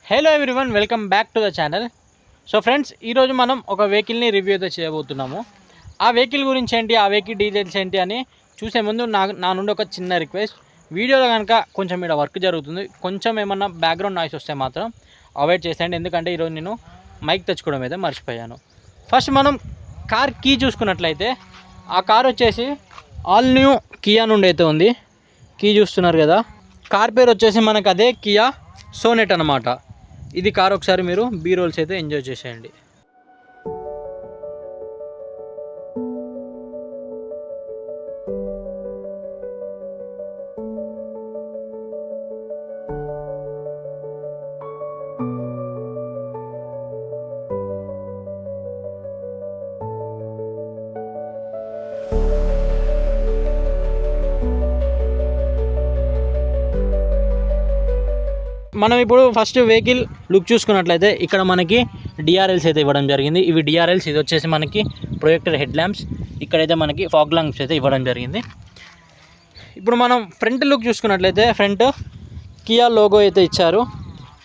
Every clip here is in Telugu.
Hello everyone, welcome back to the channel. So friends, ఈరోజు మనం ఒక వెహికల్ని రివ్యూ అయితే చేయబోతున్నాము. ఆ వెహికల్ గురించి ఏంటి, ఆ వెహికల్ డీటెయిల్స్ ఏంటి అని చూసే ముందు నా నుండి ఒక చిన్న రిక్వెస్ట్. వీడియోలో కనుక కొంచెం ఇక్కడ వర్క్ జరుగుతుంది, కొంచెం ఏమన్నా బ్యాక్గ్రౌండ్ నాయిస్ వస్తే మాత్రం అవాయిడ్ చేసేయండి. ఎందుకంటే ఈరోజు నేను మైక్ తెచ్చుకోవడం అయితే మర్చిపోయాను. ఫస్ట్ మనం కార్ కీ చూసుకున్నట్లయితే ఆ కార్ వచ్చేసి ఆల్ న్యూ కియా నుండి అయితే ఉంది. కీ చూస్తున్నారు కదా, కార్ పేరు వచ్చేసి మనకు అదే కియా సోనెట్ అనమాట. ఇది కార్ ఒకసారి మీరు బీ రోల్స్ అయితే ఎంజాయ్ చేసేయండి. మనం ఇప్పుడు ఫస్ట్ వెహికల్ లుక్ చూసుకున్నట్లయితే ఇక్కడ మనకి డిఆర్ఎల్స్ అయితే ఇవ్వడం జరిగింది. ఇవి డిఆర్ఎల్స్, ఇది వచ్చేసి మనకి ప్రొజెక్టర్ హెడ్ ల్యాంప్స్, ఇక్కడైతే మనకి ఫాగ్ ల్యాంప్స్ అయితే ఇవ్వడం జరిగింది. ఇప్పుడు మనం ఫ్రంట్ లుక్ చూసుకున్నట్లయితే ఫ్రంట్ కియా లోగో అయితే ఇచ్చారు.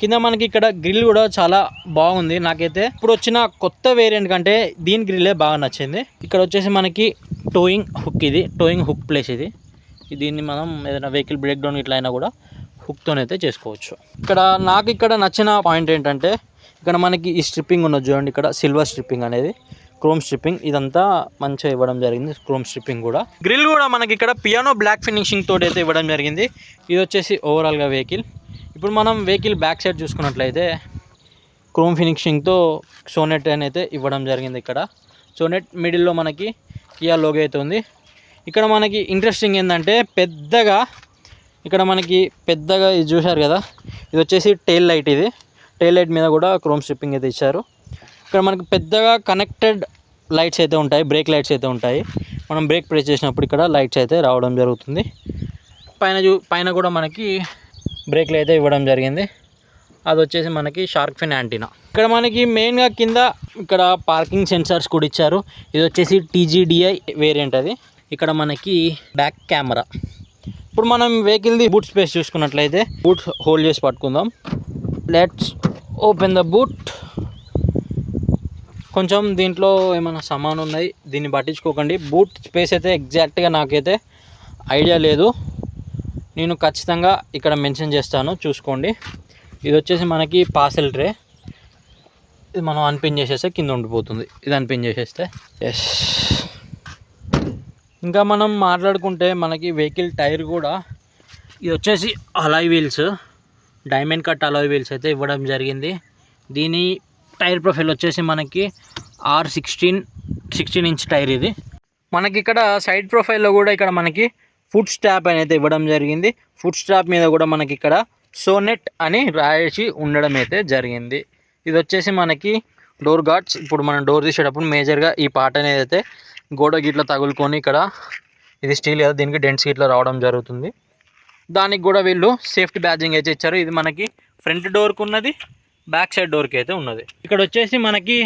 కింద మనకి ఇక్కడ గ్రిల్ కూడా చాలా బాగుంది. నాకైతే ఇప్పుడు వచ్చిన కొత్త వేరియంట్ కంటే దీని గ్రిల్లే బాగా నచ్చింది. ఇక్కడ వచ్చేసి మనకి టోయింగ్ హుక్, ఇది టోయింగ్ హుక్ ప్లేస్. దీన్ని మనం ఏదైనా వెహికల్ బ్రేక్ డౌన్ ఇట్లా అయినా కూడా హుక్తోనైతే చేసుకోవచ్చు. నాకు ఇక్కడ నచ్చిన పాయింట్ ఏంటంటే ఇక్కడ మనకి ఈ స్ట్రిప్పింగ్ ఉన్నది చూడండి, ఇక్కడ సిల్వర్ స్ట్రిప్పింగ్ అనేది క్రోమ్ స్ట్రిప్పింగ్, ఇదంతా మంచిగా ఇవ్వడం జరిగింది. క్రోమ్ స్ట్రిప్పింగ్ కూడా, గ్రిల్ కూడా మనకి ఇక్కడ పియానో బ్లాక్ ఫినిషింగ్ తోటి అయితే ఇవ్వడం జరిగింది. ఇది వచ్చేసి ఓవరాల్గా వెహికల్. ఇప్పుడు మనం వెహికల్ బ్యాక్ సైడ్ చూసుకున్నట్లయితే క్రోమ్ ఫినిషింగ్తో సోనెట్ అని అయితే ఇవ్వడం జరిగింది. ఇక్కడ సోనెట్ మిడిల్లో మనకి కియా లోగో అయితే ఉంది. ఇక్కడ మనకి ఇంట్రెస్టింగ్ ఏంటంటే ఇక్కడ మనకి పెద్దగా ఇది చూశారు కదా, ఇది వచ్చేసి టెయిల్ లైట్. ఇది టెయిల్ లైట్ మీద కూడా క్రోమ్ స్ట్రిప్పింగ్ అయితే ఇచ్చారు. ఇక్కడ మనకి పెద్దగా కనెక్టెడ్ లైట్స్ అయితే ఉంటాయి, బ్రేక్ లైట్స్ అయితే ఉంటాయి. మనం బ్రేక్ ప్రెస్ చేసినప్పుడు ఇక్కడ లైట్స్ అయితే రావడం జరుగుతుంది. పైన కూడా మనకి బ్రేక్లు అయితే ఇవ్వడం జరిగింది. అది వచ్చేసి మనకి షార్క్ ఫిన్ యాంటీనా. ఇక్కడ మనకి మెయిన్గా కింద ఇక్కడ పార్కింగ్ సెన్సార్స్ కూడా ఇచ్చారు. ఇది వచ్చేసి TGDI వేరియంట్. అది ఇక్కడ మనకి బ్యాక్ కెమెరా. ఇప్పుడు మనం వెహికల్ది బూట్ స్పేస్ చూసుకున్నట్లయితే బూట్ హోల్డ్ చేసి పట్టుకుందాం. Let's open the boot. కొంచెం దీంట్లో ఏమైనా సామాన్ ఉన్నాయి, దీన్ని పట్టించుకోకండి. బూట్ స్పేస్ అయితే ఎగ్జాక్ట్గా నాకైతే ఐడియా లేదు, నేను ఖచ్చితంగా ఇక్కడ మెన్షన్ చేస్తాను, చూసుకోండి. ఇది వచ్చేసి మనకి పార్సెల్ ట్రే. ఇది మనం అన్పిన్ చేసేస్తే కింద ఉండిపోతుంది. ఇది అన్పిన్ చేసేస్తే ఎస్. ఇంకా మనం మాట్లాడుకుంటే మనకి వెహికల్ టైర్ కూడా ఇది వచ్చేసి alloy wheels, diamond cut alloy wheels అయితే ఇవ్వడం జరిగింది. దీని టైర్ ప్రొఫైల్ వచ్చేసి మనకి R16 ఇంచ్ టైర్. ఇది మనకి ఇక్కడ సైడ్ ప్రొఫైల్లో కూడా ఇక్కడ మనకి ఫుట్ స్టాప్ అనేది ఇవ్వడం జరిగింది. ఫుట్ స్టాప్ మీద కూడా మనకి ఇక్కడ సోనెట్ అని రాసి ఉండడం అయితే జరిగింది. ఇది వచ్చేసి మనకి డోర్ గార్డ్స్. ఇప్పుడు మనం డోర్ తీసేటప్పుడు మేజర్గా ఈ పార్ట్ అనేది అయితే గోడ గిట్లా తగులుకొని, ఇక్కడ ఇది స్టీల్ కదా, దీనికి డెంట్స్ గిట్లా రావడం జరుగుతుంది. దానికి కూడా వీళ్ళు సేఫ్టీ బ్యాడ్జింగ్ అయితే ఇచ్చారు. ఇది మనకి ఫ్రంట్ డోర్కి ఉన్నది, బ్యాక్ సైడ్ డోర్కి అయితే ఉన్నది. ఇక్కడ వచ్చేసి మనకి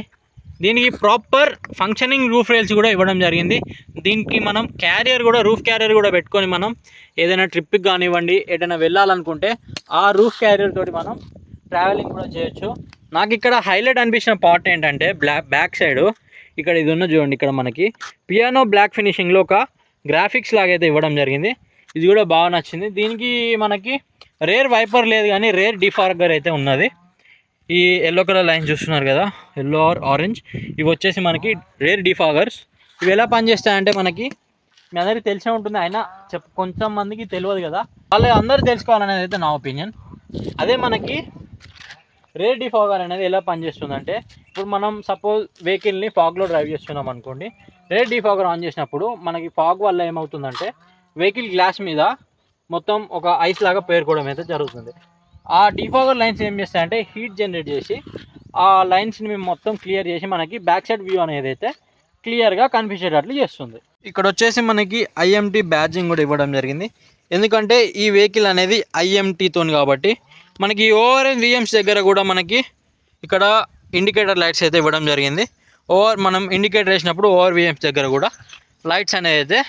దీనికి ప్రాపర్ ఫంక్షనింగ్ రూఫ్ రైల్స్ కూడా ఇవ్వడం జరిగింది. దీనికి మనం రూఫ్ క్యారియర్ కూడా పెట్టుకొని మనం ఏదైనా ట్రిప్కి కానివ్వండి, ఏదైనా వెళ్ళాలనుకుంటే ఆ రూఫ్ క్యారియర్ తోటి మనం ట్రావెలింగ్ కూడా చేయొచ్చు. నాకు ఇక్కడ హైలైట్ అనిపించిన పార్ట్ ఏంటంటే బ్యాక్ సైడ్ ఇక్కడ ఇది ఉన్న చూడండి, ఇక్కడ మనకి పియానో బ్లాక్ ఫినిషింగ్లో ఒక గ్రాఫిక్స్ లాగా అయితే ఇవ్వడం జరిగింది. ఇది కూడా బాగా నచ్చింది. దీనికి మనకి రేర్ వైపర్ లేదు కానీ రేర్ డిఫాగర్ అయితే ఉన్నది. ఈ ఎల్లో కలర్ లైన్ చూస్తున్నారు కదా, ఎల్లో ఆర్ ఆరెంజ్, ఇవి వచ్చేసి మనకి రేర్ డిఫాగర్స్. ఇవి ఎలా పనిచేస్తాయంటే మనకి మీ అందరికీ తెలిసే ఉంటుంది, అయినా కొంచెం మందికి తెలియదు కదా, వాళ్ళు అందరూ తెలుసుకోవాలనేది అయితే నా ఒపీనియన్. అదే మనకి రేర్ డిఫాగర్ అనేది ఎలా పనిచేస్తుందంటే, ఇప్పుడు మనం సపోజ్ వెహికల్ని ఫాగ్లో డ్రైవ్ చేస్తున్నాం అనుకోండి, రేర్ డిఫాగర్ ఆన్ చేసినప్పుడు మనకి ఫాగ్ వల్ల ఏమవుతుందంటే వెహికల్ గ్లాస్ మీద మొత్తం ఒక ఐస్ లాగా పేరుకోవడం అయితే జరుగుతుంది. ఆ డిఫాగర్ లైన్స్ ఏం చేస్తాయంటే హీట్ జనరేట్ చేసి ఆ లైన్స్ని మేము మొత్తం క్లియర్ చేసి మనకి బ్యాక్ సైడ్ వ్యూ అనేది అయితే క్లియర్గా కనిపించేటట్లు చేస్తుంది. ఇక్కడ వచ్చేసి మనకి IMT బ్యాడ్జింగ్ కూడా ఇవ్వడం జరిగింది. ఎందుకంటే ఈ వెహికల్ అనేది IMTతో కాబట్టి మనకి ఓఆర్ఎన్ VMs దగ్గర కూడా మనకి ఇక్కడ ఇండికేటర్ లైట్స్ అయితే ఇవ్వడం జరిగింది. మనం ఇండికేటర్ వేసినప్పుడు VMs దగ్గర కూడా లైట్స్ అనేది అయితే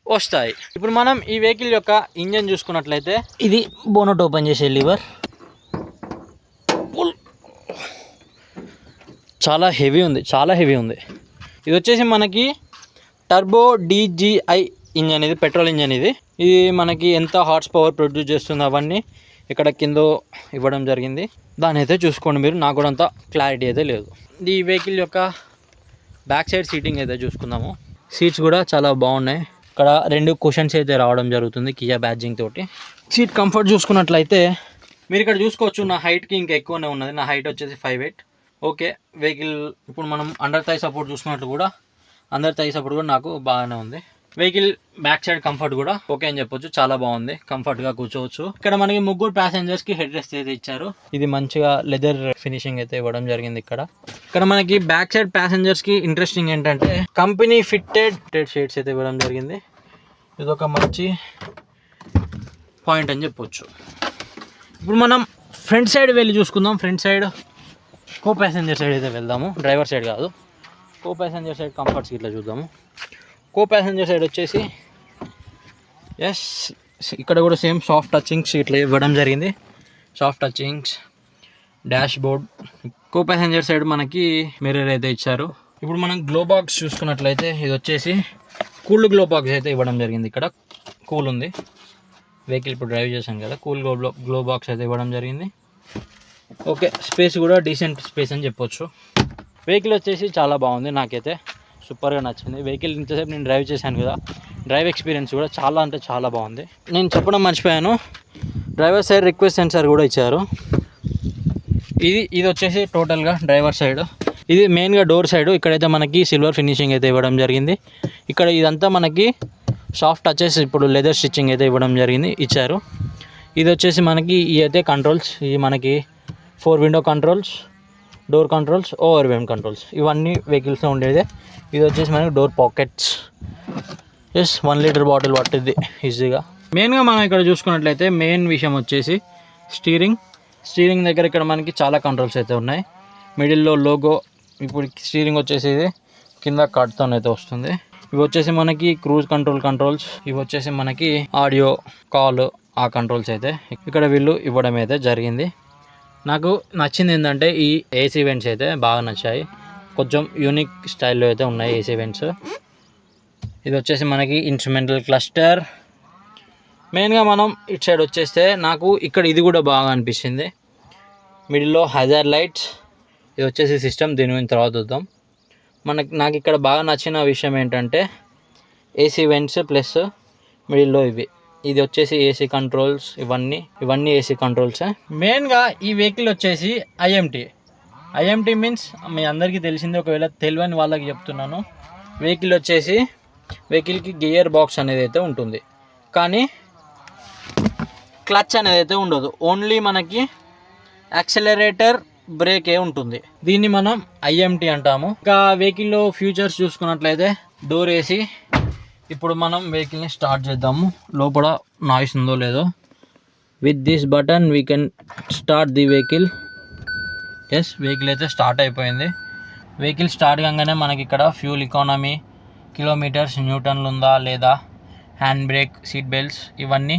వస్తాయి. ఇప్పుడు మనం ఈ వెహికల్ యొక్క ఇంజన్ చూసుకున్నట్లయితే ఇది బోనట్ ఓపెన్ చేసే లివర్, చాలా హెవీ ఉంది, చాలా హెవీ ఉంది. ఇది వచ్చేసి మనకి టర్బో DGI ఇంజన్, ఇది పెట్రోల్ ఇంజన్. ఇది మనకి ఎంత హార్స్ పవర్ ప్రొడ్యూస్ చేస్తుంది అవన్నీ ఇక్కడ కింద ఇవ్వడం జరిగింది. దాని అయితే చూసుకోండి మీరు, నాకు కూడా అంత క్లారిటీ అయితే లేదు. ఈ వెహికల్ యొక్క బ్యాక్ సైడ్ సీటింగ్ అయితే చూసుకుందాము. సీట్స్ కూడా చాలా బాగున్నాయి. ఇక్కడ 2 కుషన్స్ అయితే రావడం జరుగుతుంది కియా బ్యాడ్జింగ్ తోటి. సీట్ కంఫర్ట్ చూసుకున్నట్లయితే మీరు ఇక్కడ చూసుకోవచ్చు, నా హైట్కి ఇంకా ఎక్కువనే ఉన్నది. నా హైట్ వచ్చేసి 5'8". ఓకే, వెహికల్ ఇప్పుడు మనం అండర్ థై సపోర్ట్ చూసుకున్నట్లు కూడా అండర్ థై సపోర్ట్ కూడా నాకు బాగానే ఉంది. వెహికల్ బ్యాక్ సైడ్ కంఫర్ట్ కూడా ఓకే అని చెప్పొచ్చు, చాలా బాగుంది, కంఫర్ట్గా కూర్చోవచ్చు. ఇక్కడ మనకి 3 ప్యాసింజర్స్కి హెడ్ రెస్ట్ అయితే ఇచ్చారు. ఇది మంచిగా లెదర్ ఫినిషింగ్ అయితే ఇవ్వడం జరిగింది. ఇక్కడ మనకి బ్యాక్ సైడ్ ప్యాసింజర్స్కి ఇంట్రెస్టింగ్ ఏంటంటే కంపెనీ ఫిట్టెడ్ షేడ్స్ అయితే ఇవ్వడం జరిగింది. ఇది ఒక మంచి పాయింట్ అని చెప్పొచ్చు. ఇప్పుడు మనం ఫ్రంట్ సైడ్ వెళ్ళి చూసుకుందాం. Front side co passenger side అయితే వెళ్దాము, డ్రైవర్ సైడ్ కాదు. కో ప్యాసింజర్ సైడ్ కంఫర్ట్స్ ఇట్లా చూద్దాము. కో ప్యాసింజర్ సైడ్ వచ్చేసి ఇక్కడ కూడా సేమ్ సాఫ్ట్ టచింగ్స్ ఇట్లా ఇవ్వడం జరిగింది. Soft touchings, dash board. Co passenger side మనకి మిర్రర్ అయితే ఇచ్చారు. ఇప్పుడు మనం గ్లో బాక్స్ చూసుకున్నట్లయితే ఇది వచ్చేసి కూల్డ్ గ్లో బాక్స్ అయితే ఇవ్వడం జరిగింది. ఇక్కడ కూల్ ఉంది, వెహికల్ ఇప్పుడు డ్రైవ్ చేశాను కదా, కూల్ గ్లో బాక్స్ అయితే ఇవ్వడం జరిగింది. ఓకే, స్పేస్ కూడా డీసెంట్ స్పేస్ అని చెప్పొచ్చు. వెహికల్ వచ్చేసి చాలా బాగుంది, నాకైతే సూపర్గా నచ్చింది. వెహికల్ ఇంతసేపు నేను డ్రైవ్ చేశాను కదా, డ్రైవ్ ఎక్స్పీరియన్స్ కూడా చాలా అంటే చాలా బాగుంది. నేను చెప్పడం మర్చిపోయాను, డ్రైవర్ సైడ్ రిక్వెస్ట్ సెన్సార్ కూడా ఇచ్చారు. ఇది వచ్చేసి టోటల్గా డ్రైవర్ సైడ్. ఇది మెయిన్గా డోర్ సైడ్. ఇక్కడైతే మనకి సిల్వర్ ఫినిషింగ్ అయితే ఇవ్వడం జరిగింది. ఇక్కడ ఇదంతా మనకి సాఫ్ట్ టచెస్, ఇప్పుడు లెదర్ స్టిచ్చింగ్ అయితే ఇవ్వడం ఇచ్చారు. ఇది వచ్చేసి మనకి ఇవి అయితే కంట్రోల్స్, ఇవి మనకి 4 విండో కంట్రోల్స్, డోర్ కంట్రోల్స్, ఓవర్వేమ్ కంట్రోల్స్, ఇవన్నీ వెహికల్స్లో ఉండేదే. ఇది వచ్చేసి మనకి డోర్ పాకెట్స్. 1 లీటర్ బాటిల్ పట్టింది ఈజీగా. మెయిన్గా మనం ఇక్కడ చూసుకున్నట్లయితే మెయిన్ విషయం వచ్చేసి స్టీరింగ్ దగ్గర ఇక్కడ మనకి చాలా కంట్రోల్స్ అయితే ఉన్నాయి. మిడిల్లో లోగో, ఇప్పుడు స్టీరింగ్ వచ్చేసి ఇది కింద కట్తో అయితే వస్తుంది. ఇవి వచ్చేసి మనకి క్రూజ్ కంట్రోల్స్, ఇవి వచ్చేసి మనకి ఆడియో కాల్, ఆ కంట్రోల్స్ అయితే ఇక్కడ వీళ్ళు ఇవ్వడం అయితే జరిగింది. నాకు నచ్చింది ఏంటంటే ఈ ఏసీ వెంట్స్ అయితే బాగా నచ్చాయి, కొంచెం యూనిక్ స్టైల్లో అయితే ఉన్నాయి ఏసీ వెంట్స్. ఇది వచ్చేసి మనకి ఇన్స్ట్రుమెంటల్ క్లస్టర్. మెయిన్గా మనం ఇటు సైడ్ వచ్చేస్తే నాకు ఇక్కడ ఇది కూడా బాగా అనిపించింది, మిడిల్లో హజార్ లైట్స్. ఇది వచ్చేసి సిస్టమ్, దీని గురించి తర్వాత చూద్దాం. నాకు ఇక్కడ బాగా నచ్చిన విషయం ఏంటంటే ఏసీ వెంట్స్ ప్లస్ మిడిల్లో ఇది వచ్చేసి ఏసీ కంట్రోల్స్, ఇవన్నీ ఏసీ కంట్రోల్సే. మెయిన్గా ఈ వెహికల్ వచ్చేసి ఐఎంటీ మీన్స్ మీ అందరికీ తెలిసింది, ఒకవేళ తెలియని వాళ్ళకి చెప్తున్నాను. వెహికల్కి గియర్ బాక్స్ అనేది అయితే ఉంటుంది, కానీ క్లచ్ అనేది అయితే ఉండదు. ఓన్లీ మనకి యాక్సిలరేటర్, బ్రేకే ఉంటుంది. దీన్ని మనం ఐఎంటీ అంటాము. ఇంకా వెహికల్లో ఫ్యూచర్స్ చూసుకున్నట్లయితే డోర్ ఏసీ. ఇప్పుడు మనం వెహికల్ని స్టార్ట్ చేద్దాము, లోపల నాయిస్ ఉందో లేదో. With this button we can start the vehicle. Vehicle అయితే స్టార్ట్ అయిపోయింది. వెహికల్ స్టార్ట్ కాగానే మనకి ఇక్కడ ఫ్యూల్ ఎకానమీ, కిలోమీటర్స్, న్యూటన్లు ఉందా లేదా, హ్యాండ్ బ్రేక్, సీట్ బెల్ట్స్, ఇవన్నీ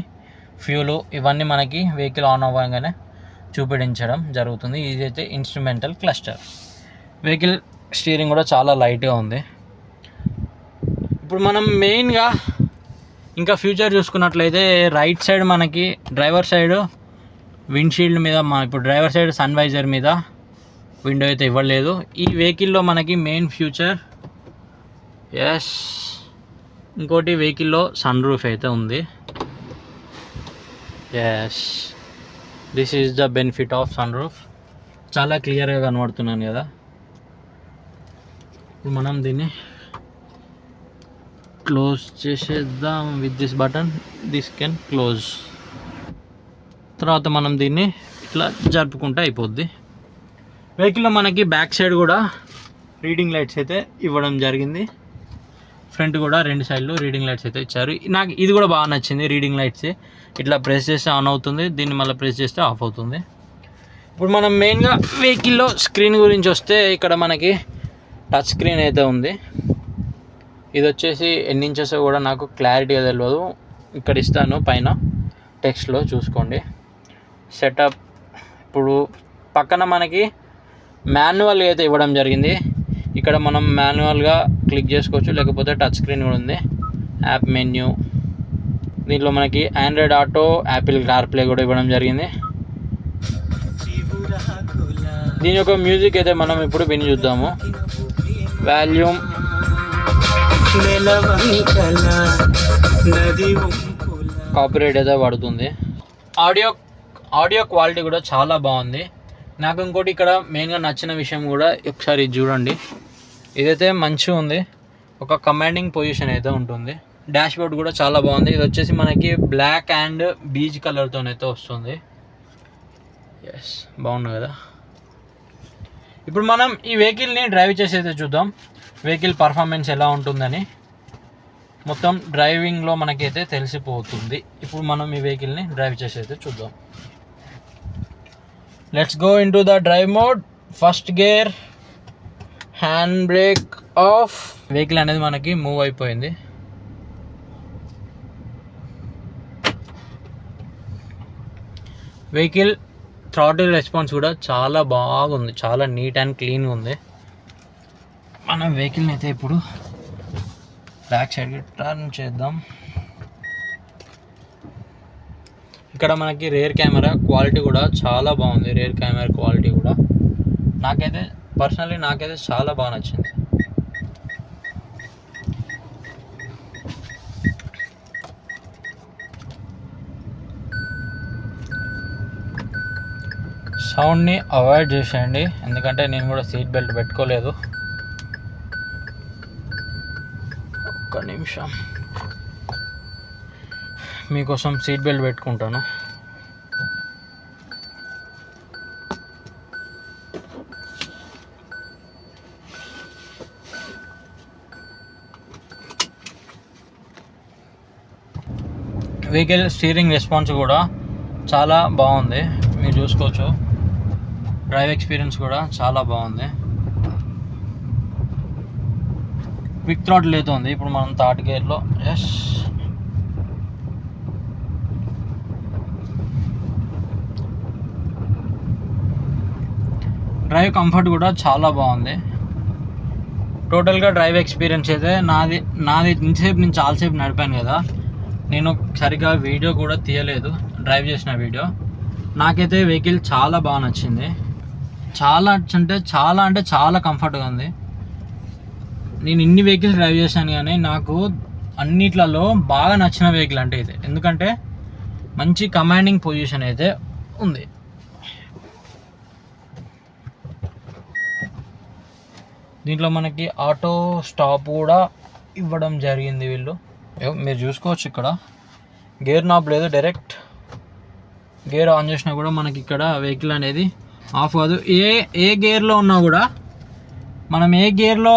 ఫ్యూలు, ఇవన్నీ మనకి వెహికల్ ఆన్ అవ్వగానే చూపించడం జరుగుతుంది. ఇదైతే ఇన్స్ట్రుమెంటల్ క్లస్టర్. వెహికల్ స్టీరింగ్ కూడా చాలా లైట్గా ఉంది. ఇప్పుడు మనం మెయిన్గా ఇంకా ఫ్యూచర్ చూసుకున్నట్లయితే రైట్ సైడ్ మనకి డ్రైవర్ సైడ్ విండ్షీల్డ్ మీద, ఇప్పుడు డ్రైవర్ సైడ్ సన్ వైజర్ మీద విండో అయితే ఇవ్వలేదు. ఈ వెహికల్లో మనకి మెయిన్ ఫ్యూచర్ ఇంకోటి వెహికల్లో సన్ రూఫ్ అయితే ఉంది. This is the benefit of sunroof. చాలా క్లియర్గా కనబడుతున్నాను కదా. ఇప్పుడు మనం దీన్ని క్లోజ్ చేసేద్దాం with this button. This can close. తర్వాత మనం దీన్ని ఇట్లా జరుపుకుంటే అయిపోద్ది. వెహికల్లో మనకి బ్యాక్ సైడ్ కూడా రీడింగ్ లైట్స్ అయితే ఇవ్వడం జరిగింది. ఫ్రంట్ కూడా 2 సైడ్లు రీడింగ్ లైట్స్ అయితే ఇచ్చారు. నాకు ఇది కూడా బాగా నచ్చింది, రీడింగ్ లైట్స్. ఇట్లా ప్రెస్ చేస్తే ఆన్ అవుతుంది, దీన్ని మళ్ళీ ప్రెస్ చేస్తే ఆఫ్ అవుతుంది. ఇప్పుడు మనం మెయిన్గా వెహికల్లో స్క్రీన్ గురించి వస్తే ఇక్కడ మనకి టచ్ స్క్రీన్ అయితే ఉంది. ఇది వచ్చేసి ఎన్ని ఇంచెస్ కూడా నాకు క్లారిటీగా తెలియదు, ఇక్కడ ఇస్తాను పైన టెక్స్ట్లో చూసుకోండి. సెటప్, ఇప్పుడు పక్కన మనకి మాన్యువల్ అయితే ఇవ్వడం జరిగింది. ఇక్కడ మనం మాన్యువల్గా క్లిక్ చేసుకోవచ్చు, లేకపోతే టచ్ స్క్రీన్ కూడా ఉంది. యాప్ మెన్యూ, దీంట్లో మనకి ఆండ్రాయిడ్ ఆటో, యాపిల్ కార్ప్లే కూడా ఇవ్వడం జరిగింది. దీని యొక్క మ్యూజిక్ అయితే మనం ఇప్పుడు విని చూద్దాము. వాల్యూమ్, కాపీరైట్ అయితే పడుతుంది. ఆడియో క్వాలిటీ కూడా చాలా బాగుంది. నాకు ఇంకోటి ఇక్కడ మెయిన్గా నచ్చిన విషయం కూడా ఒకసారి చూడండి. ఇదైతే మంచిగా ఉంది, ఒక కమాండింగ్ పొజిషన్ అయితే ఉంటుంది. డాష్ బోర్డ్ కూడా చాలా బాగుంది. ఇది వచ్చేసి మనకి బ్లాక్ అండ్ బీజ్ కలర్తోనైతే వస్తుంది. ఎస్, బాగుంది కదా. ఇప్పుడు మనం ఈ వెహికల్ని డ్రైవ్ చేసి అయితే చూద్దాం, వెహికల్ పర్ఫార్మెన్స్ ఎలా ఉంటుందని మొత్తం డ్రైవింగ్లో మనకైతే తెలిసిపోతుంది. ఇప్పుడు మనం ఈ వెహికల్ని డ్రైవ్ చేసి అయితే చూద్దాం. Let's go in to the drive mode. First gear, hand brake of. Vehicle అనేది మనకి మూవ్ అయిపోయింది. వెహికల్ థ్రాటిల్ రెస్పాన్స్ కూడా చాలా బాగుంది, చాలా నీట్ అండ్ క్లీన్గా ఉంది. మనం వెహికల్ని అయితే ఇప్పుడు బ్యాక్ సైడ్కి టర్న్ చేద్దాం. ఇక్కడ మనకి రేర్ కెమెరా క్వాలిటీ కూడా చాలా బాగుంది. రేర్ కెమెరా క్వాలిటీ కూడా నాకైతే చాలా బాగా నచ్చింది. సౌండ్ని అవాయిడ్ చేసేయండి, ఎందుకంటే నేను కూడా సీట్ బెల్ట్ పెట్టుకోలేదు. ఒక్క నిమిషం, మీకోసం సీట్ బెల్ట్ పెట్టుకుంటాను. వెహికల్ స్టీరింగ్ రెస్పాన్స్ కూడా చాలా బాగుంది, మీరు చూసుకోవచ్చు. డ్రైవ్ ఎక్స్పీరియన్స్ కూడా చాలా బాగుంది. క్విక్ థ్రాటిల్ అయితే ఉంది. ఇప్పుడు మనం థర్డ్ గేర్లో. ఎస్, డ్రైవ్ కంఫర్ట్ కూడా చాలా బాగుంది. టోటల్గా డ్రైవ్ ఎక్స్పీరియన్స్ అయితే నాది ఇంతసేపు నేను చాలాసేపు నడిపాను కదా, నేను సరిగ్గా వీడియో కూడా తీయలేదు, డ్రైవ్ చేసిన వీడియో. నాకైతే వెహికల్ చాలా బాగా నచ్చింది. చాలా అంటే చాలా కంఫర్ట్గా ఉంది. నేను ఇన్ని వెహికల్స్ డ్రైవ్ చేశాను కానీ నాకు అన్నిట్లలో బాగా నచ్చిన వెహికల్ అంటే ఇది, ఎందుకంటే మంచి కమాండింగ్ పొజిషన్ అయితే ఉంది. దీంట్లో మనకి ఆటో స్టాప్ కూడా ఇవ్వడం జరిగింది వీళ్ళు. మీరు చూసుకోవచ్చు, ఇక్కడ గేర్ నాబ్ లేదు, డైరెక్ట్ గేర్ ఆన్ చేసినా కూడా మనకి ఇక్కడ వెహికల్ అనేది ఆఫ్ కాదు. ఏ గేర్లో ఉన్నా కూడా, మనం ఏ గేర్లో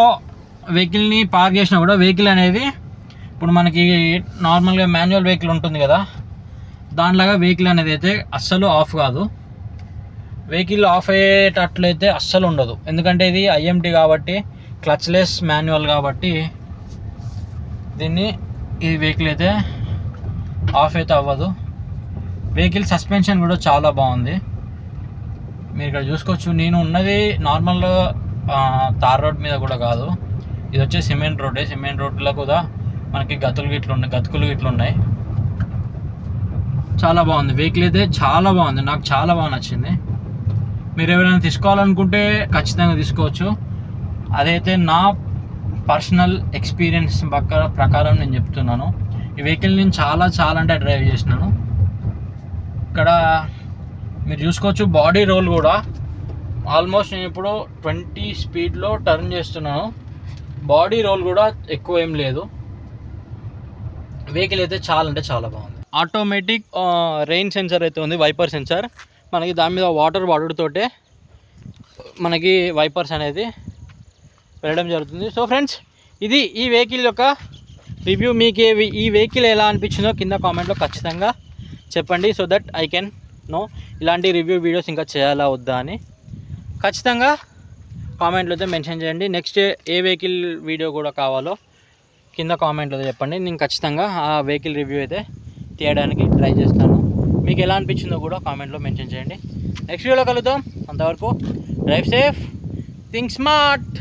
వెహికల్ని పార్క్ చేసినా కూడా వెహికల్ అనేది ఇప్పుడు మనకి నార్మల్గా మాన్యువల్ వెహికల్ ఉంటుంది కదా, దానిలాగా వెహికల్ అనేది అయితే అస్సలు ఆఫ్ కాదు. వెహికల్ ఆఫ్ అయ్యేటట్లయితే అస్సలు ఉండదు, ఎందుకంటే ఇది ఐఎంటీ కాబట్టి, క్లచ్లెస్ మాన్యువల్ కాబట్టి ఈ వెహికల్ అయితే ఆఫ్ అయితే అవ్వదు. వెహికల్ సస్పెన్షన్ కూడా చాలా బాగుంది, మీరు ఇక్కడ చూసుకోవచ్చు. నేను ఉన్నది నార్మల్ తార్ రోడ్ మీద కూడా కాదు, ఇది వచ్చే సిమెంట్ రోడ్డే. సిమెంట్ రోడ్లో కూడా మనకి గతుకులు గిట్లు ఉన్నాయి. చాలా బాగుంది వెహికల్ అయితే, చాలా బాగుంది, నాకు చాలా బాగా నచ్చింది. మీరు ఎవరైనా తీసుకోవాలనుకుంటే ఖచ్చితంగా తీసుకోవచ్చు. అదైతే నా పర్సనల్ ఎక్స్పీరియన్స్ ప్రకారం నేను చెప్తున్నాను. ఈ వెహికల్ నేను చాలా అంటే డ్రైవ్ చేసినాను. ఇక్కడ మీరు చూసుకోవచ్చు, బాడీ రోల్ కూడా ఆల్మోస్ట్ నేను ఇప్పుడు 20 స్పీడ్లో టర్న్ చేస్తున్నాను. బాడీ రోల్ కూడా ఎక్కువ ఏం లేదు. వెహికల్ అయితే చాలా బాగుంది. ఆటోమేటిక్ రెయిన్ సెన్సర్ అయితే ఉంది, వైపర్ సెన్సర్. మనకి దాని మీద వాటర్ పడుతోటే మనకి వైపర్స్ అనేది వెళ్ళడం జరుగుతుంది. సో ఫ్రెండ్స్, ఇది ఈ వెహికల్ యొక్క రివ్యూ. మీకు ఈ వెహికల్ ఎలా అనిపించిందో కింద కామెంట్లో ఖచ్చితంగా చెప్పండి, so that I can know ఇలాంటి రివ్యూ వీడియోస్ ఇంకా చేయాలా వద్దా అని. ఖచ్చితంగా కామెంట్లో అయితే మెన్షన్ చేయండి. నెక్స్ట్ ఏ వెహికల్ వీడియో కూడా కావాలో కింద కామెంట్లో చెప్పండి. నేను ఖచ్చితంగా ఆ వెహికల్ రివ్యూ అయితే తీయడానికి ట్రై చేస్తాను. మీకు ఎలా అనిపించిందో కూడా కామెంట్లో మెన్షన్ చేయండి. నెక్స్ట్ వీడియోలో కలుద్దాం. అంతవరకు డ్రైవ్ సేఫ్, థింక్ స్మార్ట్.